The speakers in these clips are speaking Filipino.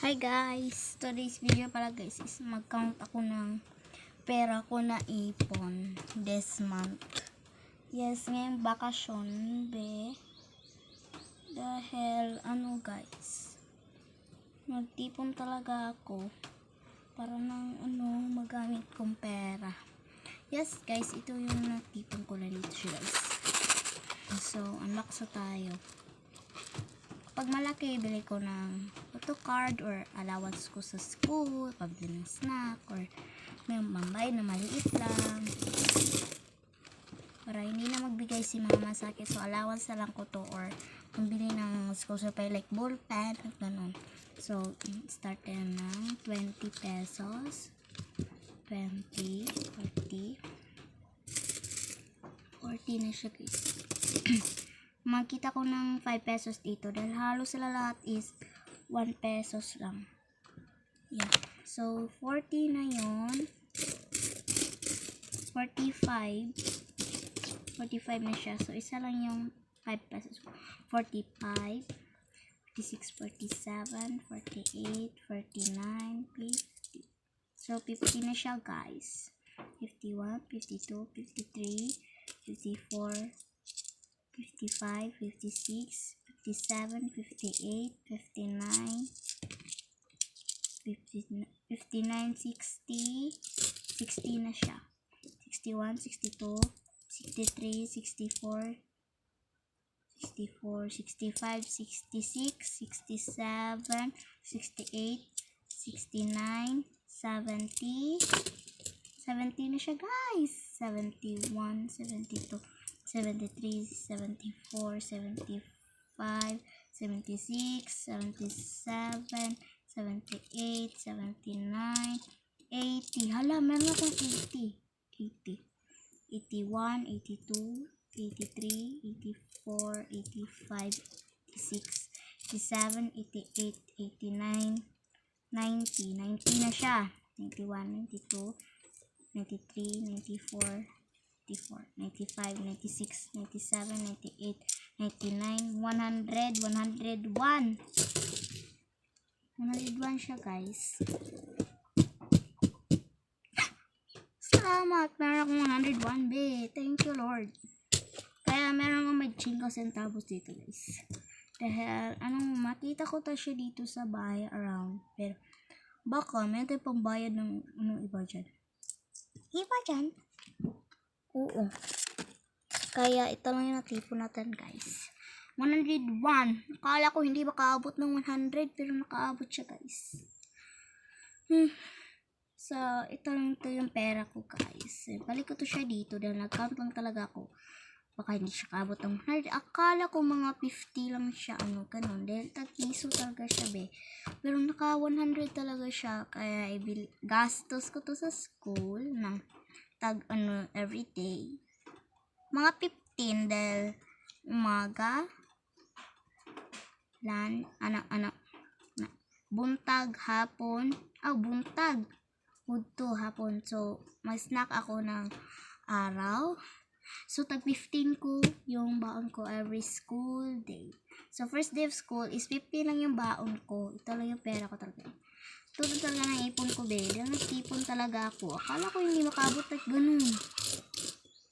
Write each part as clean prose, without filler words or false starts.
Hi guys! Today's video pala guys is mag-count ako ng pera ko na ipon this month. Yes, ngayong bakasyon be. Dahil guys, magtipon talaga ako para ng magamit kong pera. Yes guys, ito yung natipon ko na dito siya guys. So, unlock sa tayo. Pag malaki, bili ko ng photo card or allowance ko sa school, pabili ng snack, or may mambay na maliit lang. Para hindi na magbigay si mama sa akin. So, allowance na lang ko to or pambili ng school supply like ball pen at ganun. So, start tayo ng 20 pesos. 20, 40. 40 na siya guys. Makita ko ng 5 pesos dito dahil halos sila lahat is 1 pesos lang. Yeah. So, 40 na yon. 45. 45 na siya. So, isa lang yung 5 pesos. 45, 46, 47, 48, 49, 50. So, 50 na siya guys. 51, 52, 53, 54, 55, 56, 57, 58, 59, 59, 60, 60 na siya. 61, 62, 63, 64, 64, 65, 66, 67, 68, 69, 70, 70 na siya guys. 71, 72, 73, 74, 75, 76, 77, 78, 79, 80. Hala, meron akong 80. 80. 81, 82, 83, 84, 85, 86, 87, 88, 89, 90. 90 na siya. 91, 92, 93, 94, 95, 96, 97, 98, 99, 100, 101. 101 siya guys. Salamat! Meron akong 101 be. Thank you Lord. Kaya meron akong may 5 centavos dito guys. Dahil makita ko ta siya dito sa bahay around. Pero baka may tayo pambayad ng iba dyan. Iba dyan? Oo. Kaya ito lang yung natipon natin guys. 101. Akala ko hindi makaabot ng 100 pero nakaabot siya guys. So, ito yung pera ko guys. Balik ko to siya dito dahil nag-count lang talaga ako. Baka hindi siya kaabot ng 100. Akala ko mga 50 lang siya. Ganun. Dahil tag-piso talaga siya be. Pero naka 100 talaga siya. Kaya gastos ko to sa school ng every day. Mga 15 dahil umaga, buntag, hapon, buntag, udto, hapon. So, may snack ako ng araw. So, tag 15 ko yung baon ko every school day. So, first day of school is 50 lang yung baon ko. Ito lang yung pera ko talaga. Ito talaga na ipon ko be. Dahil nagtipon talaga ako. Akala ko hindi makaabot at ganun.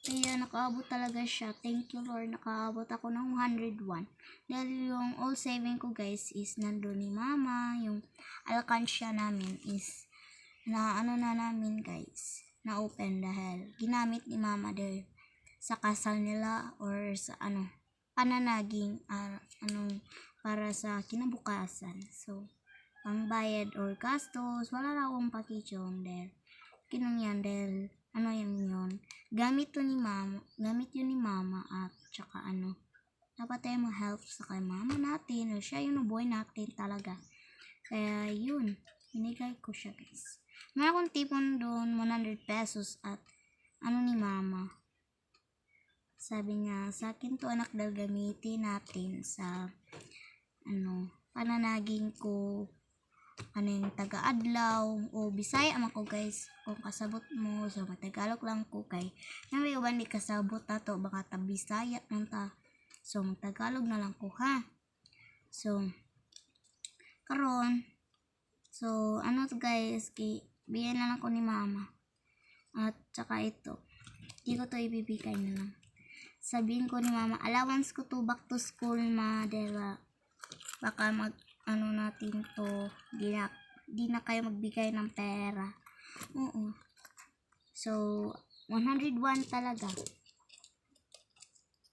Kaya nakaabot talaga siya. Thank you Lord. Nakaabot ako ng 101. Dahil yung all saving ko guys is nandun ni mama. Yung alkansya namin is na namin guys. Na open dahil ginamit ni mama dahil sa kasal nila or sa pananaging para sa kinabukasan. So, pangbayad or gastos, wala na akong pakityon dahil kinangyan dahil yun. Gamit yun ni mama at tsaka dapat tayo mag-help sa kay mama natin o siya yung buhay natin talaga. Kaya yun, binigay ko siya guys. May akong tipon doon 100 pesos at ni mama. Sabi niya, sa akin to anak dahil gamitin natin sa pananaging ko yung taga-adlaw o Bisaya man ko guys kung kasabot mo so matagalog lang ko kay may uban di kasabot tato baka ta Bisaya nang ta so magtagalog na lang ko ha. So karon So, ano to guys, bigyan na lang ko ni mama. At saka ito, hindi ko to ibibigay na lang. Sabihin ko ni mama, allowance ko to back to school ma, diba? Baka natin to, di na kayo magbigay ng pera. Oo. So, 101 talaga.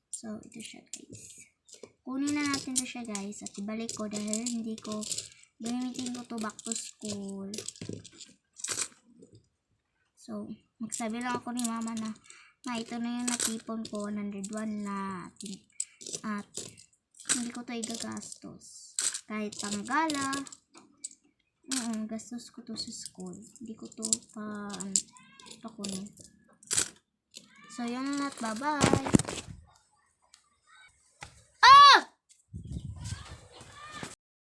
So, ito siya guys. Kunin na natin to siya guys at ibalik ko dahil hindi ko gamitin ko to back to school. So, magsabi lang ako ni mama na ito na yung natipon ko, 101 na at hindi ko to igagastos. Kahit panggala, gastos ko to sa school. Hindi ko to pakunin. So, yun na, bye-bye!